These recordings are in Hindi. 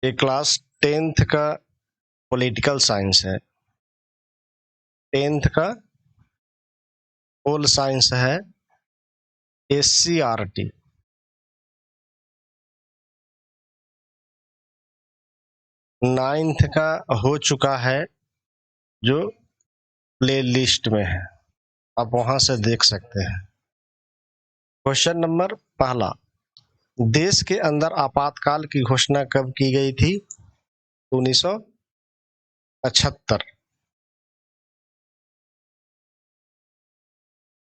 ये क्लास 10th का पॉलिटिकल साइंस है। 10th का पोल साइंस है, SCRT। 9th का हो चुका है, जो प्ले लिस्ट में है, आप वहां से देख सकते हैं। क्वेश्चन नंबर पहला, देश के अंदर आपातकाल की घोषणा कब की गई थी? 1975।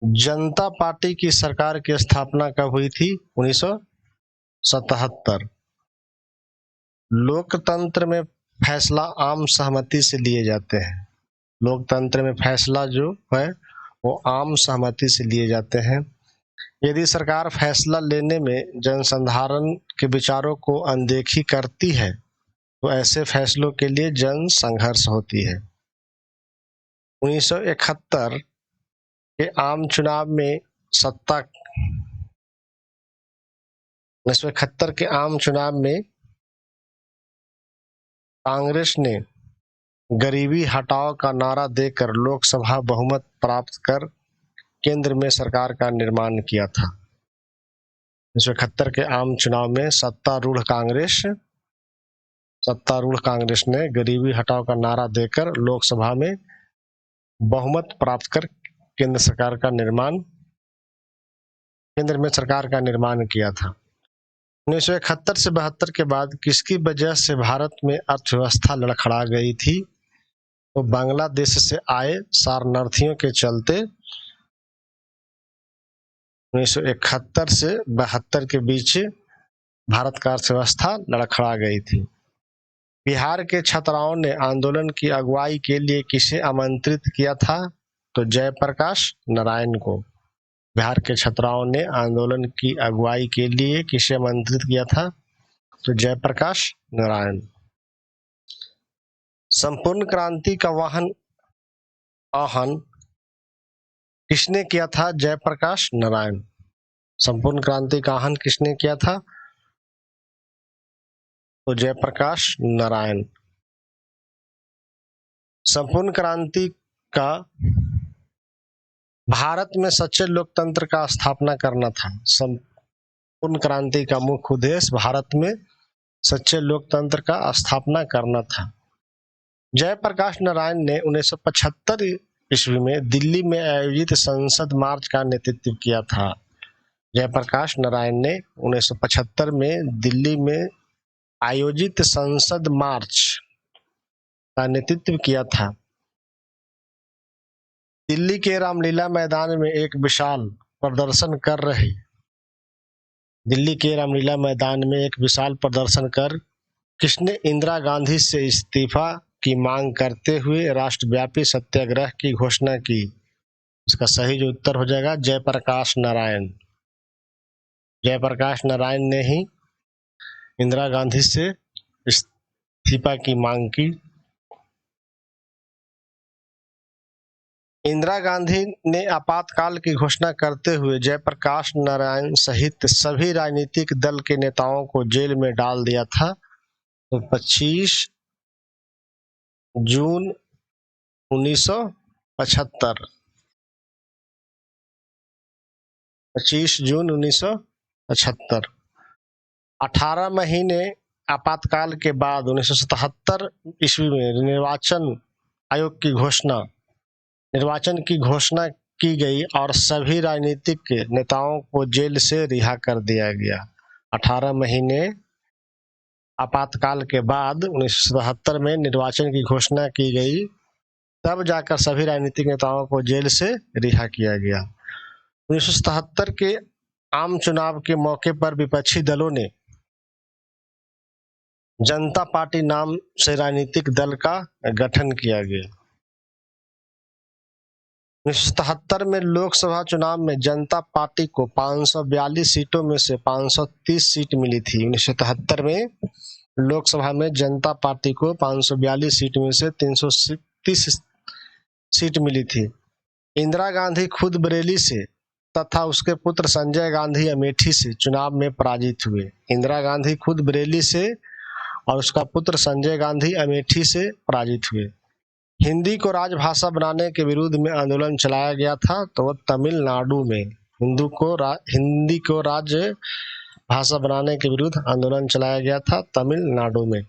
जनता पार्टी की सरकार की स्थापना कब हुई थी? 1977। लोकतंत्र में फैसला आम सहमति से लिए जाते हैं। लोकतंत्र में फैसला जो है वो आम सहमति से लिए जाते हैं। यदि सरकार फैसला लेने में जनसाधारण के विचारों को अनदेखी करती है तो ऐसे फैसलों के लिए जन संघर्ष होती है। 1971 के आम चुनाव में 1971 के आम चुनाव में कांग्रेस ने गरीबी हटाओ का नारा देकर लोकसभा बहुमत प्राप्त कर केंद्र में सरकार का निर्माण किया था। 1971 के आम चुनाव में सत्तारूढ़ कांग्रेस ने गरीबी हटाओ का नारा देकर लोकसभा में बहुमत प्राप्त कर केंद्र में सरकार का निर्माण किया था। 1971 से 72 के बाद किसकी वजह से भारत में अर्थव्यवस्था लड़खड़ा गई थी? तो बांग्लादेश से आए शरणार्थियों के चलते 1971 से 72 के बीच भारत का अर्थव्यवस्था लड़खड़ा गई थी। बिहार के छात्राओं ने आंदोलन की अगुवाई के लिए किसे आमंत्रित किया था? तो जयप्रकाश नारायण को। बिहार के छात्राओं ने आंदोलन की अगुवाई के लिए किसे आमंत्रित किया था? तो जयप्रकाश नारायण। संपूर्ण क्रांति का आह्वान किसने किया था? जयप्रकाश नारायण। संपूर्ण क्रांति का आह्वान किसने किया था? तो जयप्रकाश नारायण। संपूर्ण क्रांति का भारत में सच्चे लोकतंत्र का स्थापना करना था। संपूर्ण क्रांति का मुख्य उद्देश्य भारत में सच्चे लोकतंत्र का स्थापना करना था। जयप्रकाश नारायण ने 1975 ईस्वी में दिल्ली में आयोजित संसद मार्च का नेतृत्व किया था। जयप्रकाश नारायण ने 1975 में दिल्ली में आयोजित संसद मार्च का नेतृत्व किया था। दिल्ली के रामलीला मैदान में एक विशाल प्रदर्शन कर किसने इंदिरा गांधी से इस्तीफा की मांग करते हुए राष्ट्रव्यापी सत्याग्रह की घोषणा की? इसका सही जो उत्तर हो जाएगा जयप्रकाश नारायण। जयप्रकाश नारायण ने ही इंदिरा गांधी से इस्तीफा की मांग की। इंदिरा गांधी ने आपातकाल की घोषणा करते हुए जयप्रकाश नारायण सहित सभी राजनीतिक दल के नेताओं को जेल में डाल दिया था। तो 25 जून 1975। 25 जून 1975। 18 महीने आपातकाल के बाद 1977 ईस्वी में निर्वाचन की घोषणा की गई और सभी राजनीतिक नेताओं को जेल से रिहा कर दिया गया। 18 महीने आपातकाल के बाद 1977 में निर्वाचन की घोषणा की गई, तब जाकर सभी राजनीतिक नेताओं को जेल से रिहा किया गया। 1977 के आम चुनाव के मौके पर विपक्षी दलों ने जनता पार्टी नाम से राजनीतिक दल का गठन किया गया। 1977 में लोकसभा चुनाव में जनता पार्टी को 542 सीटों में से 530 सीट मिली थी। 1977 में लोकसभा में जनता पार्टी को 542 सीट में से 330 सीट मिली थी। इंदिरा गांधी खुद बरेली से तथा उसके पुत्र संजय गांधी अमेठी से चुनाव में पराजित हुए। इंदिरा गांधी खुद बरेली से और उसका पुत्र संजय गांधी अमेठी से पराजित हुए। हिंदी को राजभाषा बनाने के विरोध में आंदोलन चलाया गया था तो वह तमिलनाडु में हिंदी को राज्य भाषा बनाने के विरुद्ध आंदोलन चलाया गया था तमिलनाडु में।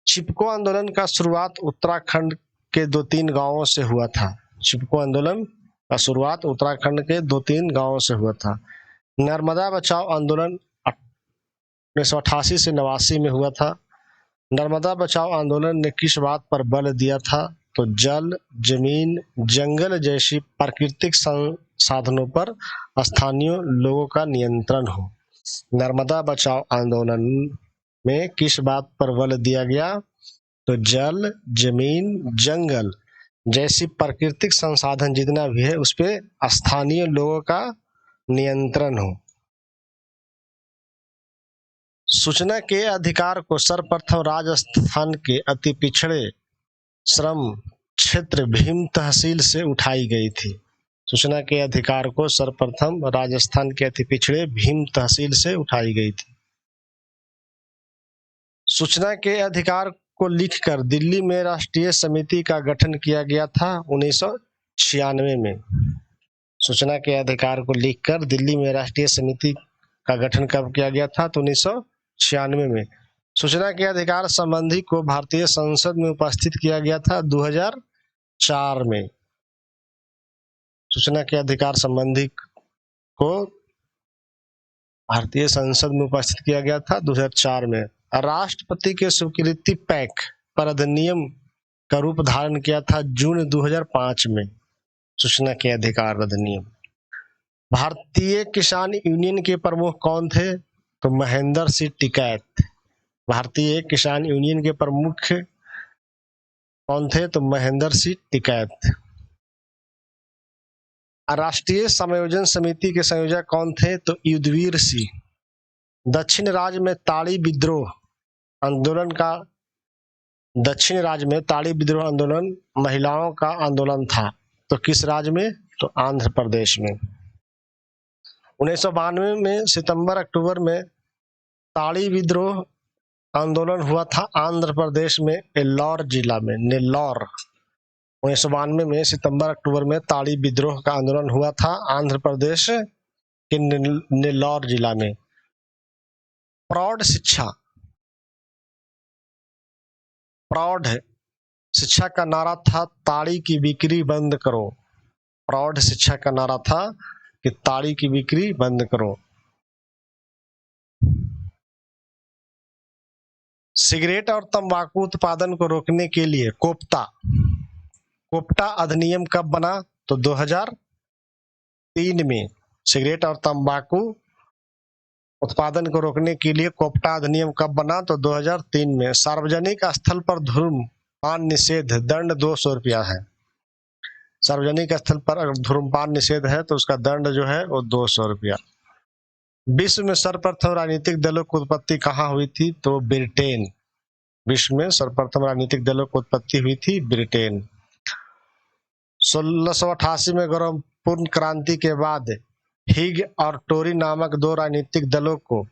चिपको आंदोलन का शुरुआत उत्तराखंड के 2-3 गांवों से हुआ था। चिपको आंदोलन का शुरुआत उत्तराखंड के 2-3 गांवों से हुआ था। नर्मदा बचाओ आंदोलन 1988 से 89 में हुआ था। नर्मदा बचाओ आंदोलन ने किस बात पर बल दिया था तो जल, जमीन, जंगल जैसी प्राकृतिक संसाधनों पर स्थानीय लोगों का नियंत्रण हो। नर्मदा बचाओ आंदोलन में किस बात पर बल दिया गया तो जल, जमीन, जंगल जैसी प्राकृतिक संसाधन जितना भी है उस पे स्थानीय लोगों का नियंत्रण हो। सूचना के अधिकार को सर्वप्रथम राजस्थान के अति पिछड़े श्रम क्षेत्र भीम तहसील से उठाई गई थी। सूचना के अधिकार को सर्वप्रथम राजस्थान के अति पिछड़े भीम तहसील से उठाई गई थी। सूचना के अधिकार को लिखकर दिल्ली में राष्ट्रीय समिति का गठन किया गया था 1996 में। सूचना के अधिकार को लिखकर दिल्ली में राष्ट्रीय समिति का गठन कब किया गया था तो 1996 में। सूचना के अधिकार संबंधी को भारतीय संसद में उपस्थित किया गया था 2004 में। सूचना के अधिकार संबंधी को भारतीय संसद में उपस्थित किया गया था 2004 में। राष्ट्रपति के स्वीकृति पैक पर अधिनियम का रूप धारण किया था जून 2005 में। सूचना के अधिकार अधिनियम। भारतीय किसान यूनियन के प्रमुख कौन थे तो महेंद्र सिंह टिकैत। भारतीय किसान यूनियन के प्रमुख कौन थे तो महेंद्र सिंह टिकैत। राष्ट्रीय समायोजन समिति के संयोजक कौन थे तो युद्धवीर सिंह। दक्षिण राज्य में ताड़ी विद्रोह आंदोलन महिलाओं का आंदोलन था तो किस राज्य में तो आंध्र प्रदेश में। 1992 में सितंबर अक्टूबर में ताड़ी विद्रोह आंदोलन हुआ था आंध्र प्रदेश में एल्लोर जिला में नेल्लौर। 1992 में सितंबर अक्टूबर में ताड़ी विद्रोह का आंदोलन हुआ था आंध्र प्रदेश के नेल्लौर जिला में। प्रौढ़ शिक्षा का नारा था ताड़ी की बिक्री बंद करो। प्रौढ़ शिक्षा का नारा था कि ताड़ी की बिक्री बंद करो। सिगरेट और तंबाकू उत्पादन को रोकने के लिए कोप्टा अधिनियम कब बना तो 2003 में। सिगरेट और तंबाकू उत्पादन को रोकने के लिए कोप्टा अधिनियम कब बना तो 2003 में। सार्वजनिक स्थल पर धूम्रपान निषेध, दंड 200 रुपया है। सार्वजनिक स्थल पर अगर धूम्रपान निषेध है तो उसका दंड जो है वो 200 रुपया। विश्व में सर्वप्रथम राजनीतिक दलों की उत्पत्ति कहाँ हुई थी तो ब्रिटेन। विश्व में सर्वप्रथम राजनीतिक दलों की उत्पत्ति हुई थी ब्रिटेन। 1688 में गौरवपूर्ण क्रांति के बाद हिग और टोरी नामक 2 राजनीतिक दलों को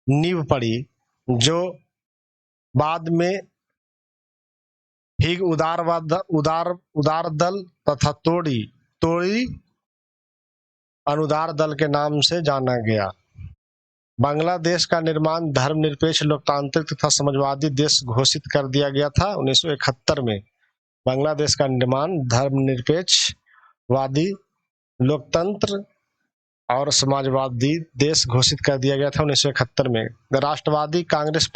नींव पड़ी, जो बाद में हिग उदार दल तथा टोरी अनुदार दल के नाम से जाना गया। बांग्लादेश का निर्माण धर्मनिरपेक्ष, लोकतांत्रिक तथा समाजवादी देश घोषित कर दिया गया था 1971 में। बांग्लादेश का निर्माण धर्मनिरपेक्षवादी, लोकतंत्र और समाजवादी देश घोषित कर दिया गया था 1971 में। राष्ट्रवादी कांग्रेस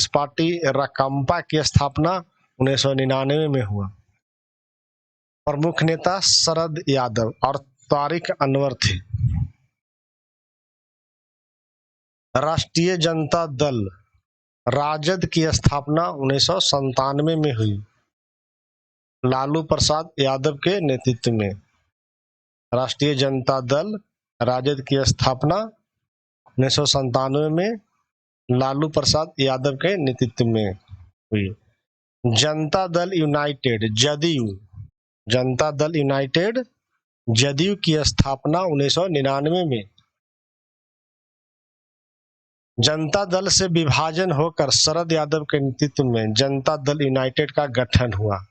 पार्टी रकम्पा की स्थापना 1999 में हुआ। प्रमुख नेता शरद यादव और तारिक अनवर थे। राष्ट्रीय जनता दल राजद की स्थापना 1997 में हुई, लालू प्रसाद यादव के नेतृत्व में। राष्ट्रीय जनता दल राजद की स्थापना 1997 में लालू प्रसाद यादव के नेतृत्व में हुई। जनता दल यूनाइटेड जदयू की स्थापना 1999 में जनता दल से विभाजन होकर शरद यादव के नेतृत्व में जनता दल यूनाइटेड का गठन हुआ।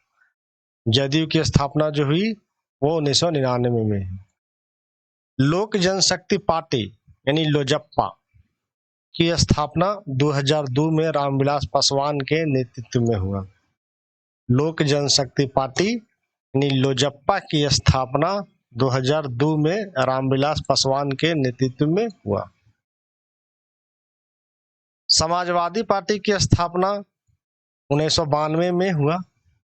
जदयू की स्थापना जो हुई वो 1999 में। लोक जनशक्ति पार्टी यानी लोजप्पा की स्थापना 2002 में रामविलास पासवान के नेतृत्व में हुआ। लोक जनशक्ति पार्टी यानी लोजप्पा की स्थापना 2002 में रामविलास पासवान के नेतृत्व में हुआ। समाजवादी पार्टी की स्थापना 1992 में हुआ।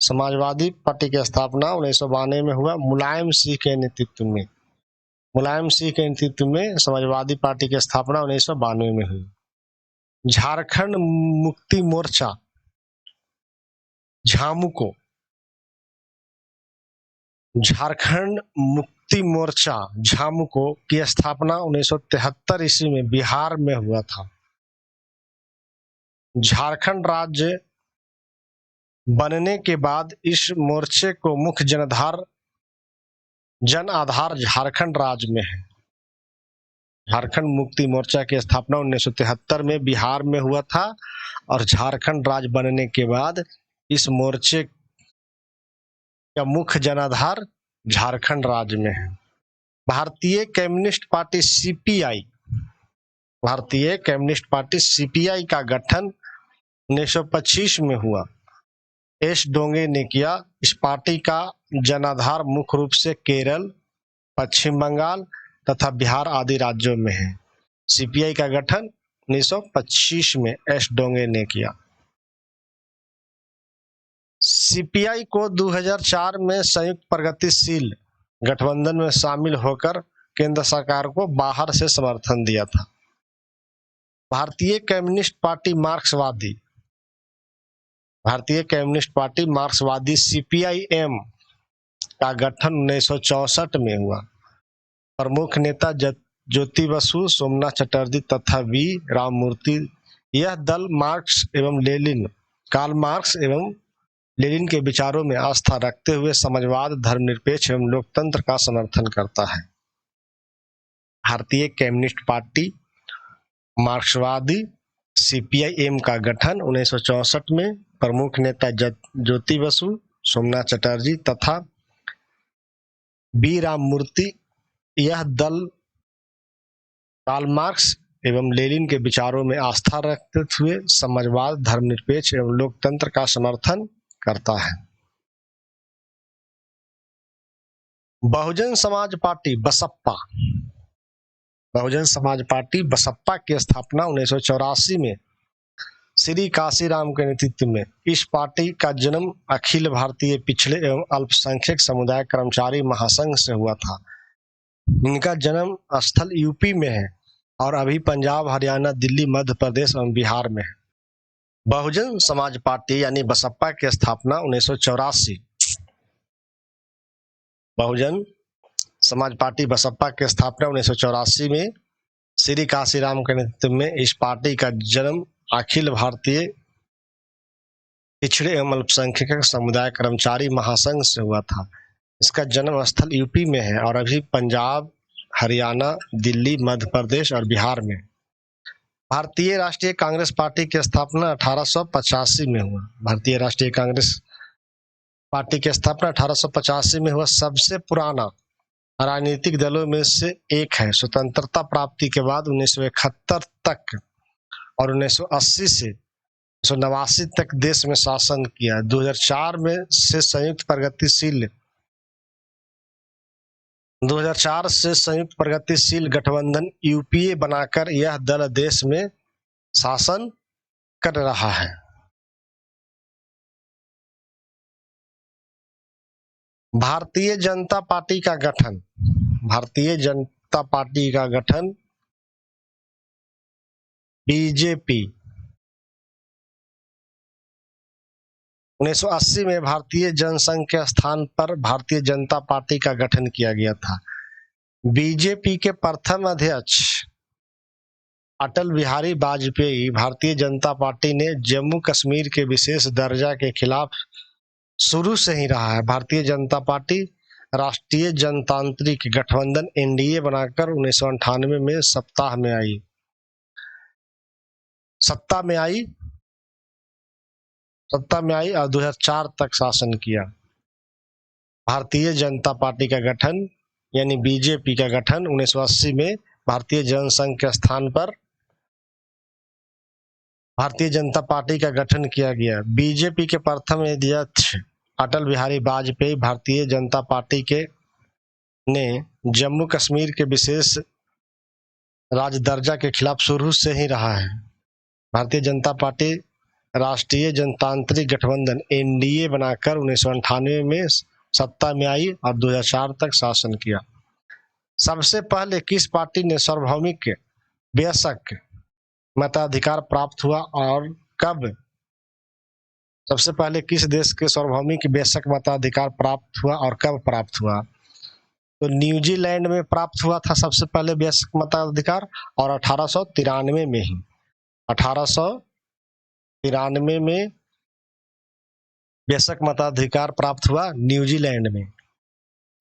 समाजवादी पार्टी की स्थापना 1992 में हुआ मुलायम सिंह के नेतृत्व में। मुलायम सिंह के नेतृत्व में समाजवादी पार्टी की स्थापना 1992 में हुई। झारखंड मुक्ति मोर्चा झामुको, झारखंड मुक्ति मोर्चा झामुको की स्थापना 1973 ईस्वी में बिहार में हुआ था। झारखंड राज्य बनने के बाद इस मोर्चे को मुख्य जन आधार झारखंड राज्य में है। झारखंड मुक्ति मोर्चा की स्थापना 1973 में बिहार में हुआ था और झारखंड राज्य बनने के बाद इस मोर्चे का मुख्य जनाधार झारखंड राज्य में है। भारतीय कम्युनिस्ट पार्टी सीपीआई, भारतीय कम्युनिस्ट पार्टी सीपीआई का गठन 1925 में हुआ। एस डोंगे ने किया। इस पार्टी का जनाधार मुख्य रूप से केरल, पश्चिम बंगाल तथा बिहार आदि राज्यों में है। सीपीआई का गठन 1925 में एस डोंगे ने किया। सीपीआई को 2004 में संयुक्त प्रगतिशील गठबंधन में शामिल होकर केंद्र सरकार को बाहर से समर्थन दिया था। भारतीय कम्युनिस्ट पार्टी मार्क्सवादी, भारतीय कम्युनिस्ट पार्टी मार्क्सवादी सीपीआईएम का गठन 1964 में हुआ। प्रमुख नेता ज्योति बसु, सोमनाथ चटर्जी तथा वी राममूर्ति। यह दल मार्क्स एवं लेनिन, कार्ल मार्क्स एवं लेनिन के विचारों में आस्था रखते हुए समाजवाद, धर्मनिरपेक्ष एवं लोकतंत्र का समर्थन करता है। भारतीय कम्युनिस्ट पार्टी मार्क्सवादी सीपीआईएम का गठन 1964 में। प्रमुख नेता ज्योति बसु, सोमनाथ चटर्जी तथा बी राममूर्ति। यह दल कार्ल मार्क्स एवं लेनिन के विचारों में आस्था रखते हुए समाजवाद, धर्मनिरपेक्ष एवं लोकतंत्र का समर्थन करता है। बहुजन समाज पार्टी बसपा, बहुजन समाज पार्टी बसपा की स्थापना 1984 में श्री काशीराम के नेतृत्व में। इस पार्टी का जन्म अखिल भारतीय पिछड़े एवं अल्पसंख्यक समुदाय कर्मचारी महासंघ से हुआ था। इनका जन्म स्थल यूपी में है और अभी पंजाब, हरियाणा, दिल्ली, मध्य प्रदेश एवं बिहार में है। बहुजन समाज पार्टी यानी बसपा की स्थापना 1984। बहुजन समाज पार्टी बसपा की स्थापना 1984 में श्री काशीराम के नेतृत्व में। इस पार्टी का जन्म अखिल भारतीय पिछड़े एवं अल्पसंख्यक समुदाय कर्मचारी महासंघ से हुआ था। इसका जन्म स्थल यूपी में है और अभी पंजाब, हरियाणा, दिल्ली, मध्य प्रदेश और बिहार में। भारतीय राष्ट्रीय कांग्रेस पार्टी की स्थापना 1885 में हुआ। भारतीय राष्ट्रीय कांग्रेस पार्टी की स्थापना 1885 में हुआ। सबसे पुराना राजनीतिक दलों में से एक है। स्वतंत्रता प्राप्ति के बाद 1971 तक और 1980 से 1989 तक देश में शासन किया। 2004 में से संयुक्त प्रगतिशील गठबंधन यूपीए बनाकर यह दल देश में शासन कर रहा है। भारतीय जनता पार्टी का गठन, भारतीय जनता पार्टी का गठन बीजेपी 1980 में भारतीय जनसंघ के स्थान पर भारतीय जनता पार्टी का गठन किया गया था। बीजेपी के प्रथम अध्यक्ष अटल बिहारी वाजपेयी। भारतीय जनता पार्टी ने जम्मू कश्मीर के विशेष दर्जा के खिलाफ शुरू से ही रहा है। भारतीय जनता पार्टी राष्ट्रीय जनतांत्रिक गठबंधन एनडीए बनाकर 1998 में सत्ता में आई। सत्ता में आई और 2004 तक शासन किया। भारतीय जनता पार्टी का गठन यानी बीजेपी का गठन 1980 में भारतीय जनसंघ के स्थान पर भारतीय जनता पार्टी का गठन किया गया। बीजेपी के प्रथम अध्यक्ष अटल बिहारी वाजपेयी भारतीय जनता पार्टी के ने जम्मू कश्मीर के विशेष राज्य दर्जा के खिलाफ शुरू से ही रहा है। भारतीय जनता पार्टी राष्ट्रीय जनतांत्रिक गठबंधन एनडीए बनाकर 1998 में सत्ता में आई और 2004 तक शासन किया। सबसे पहले किस पार्टी ने सार्वभौमिक बेशक मताधिकार प्राप्त हुआ और कब? सबसे पहले किस देश के सार्वभौमिक बेशक मताधिकार प्राप्त हुआ और कब प्राप्त हुआ? तो न्यूजीलैंड में प्राप्त हुआ था सबसे पहले बेशक मताधिकार, और 1893 में ही 1893 में बेशक मताधिकार प्राप्त हुआ न्यूजीलैंड में।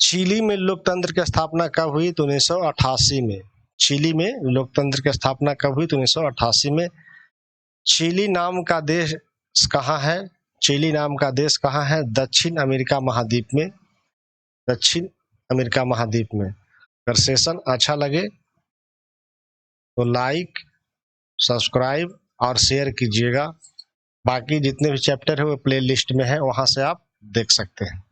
चिली में लोकतंत्र की स्थापना कब हुई? तो 1988 में। चिली में लोकतंत्र की स्थापना कब हुई? तो 1988 में। चिली नाम का देश कहाँ है? चिली नाम का देश कहाँ है? दक्षिण अमेरिका महाद्वीप में। दक्षिण अमेरिका महाद्वीप में। अगर सेशन अच्छा लगे तो लाइक, सब्सक्राइब और शेयर कीजिएगा। बाकी जितने भी चैप्टर है वो प्लेलिस्ट में है, वहां से आप देख सकते हैं।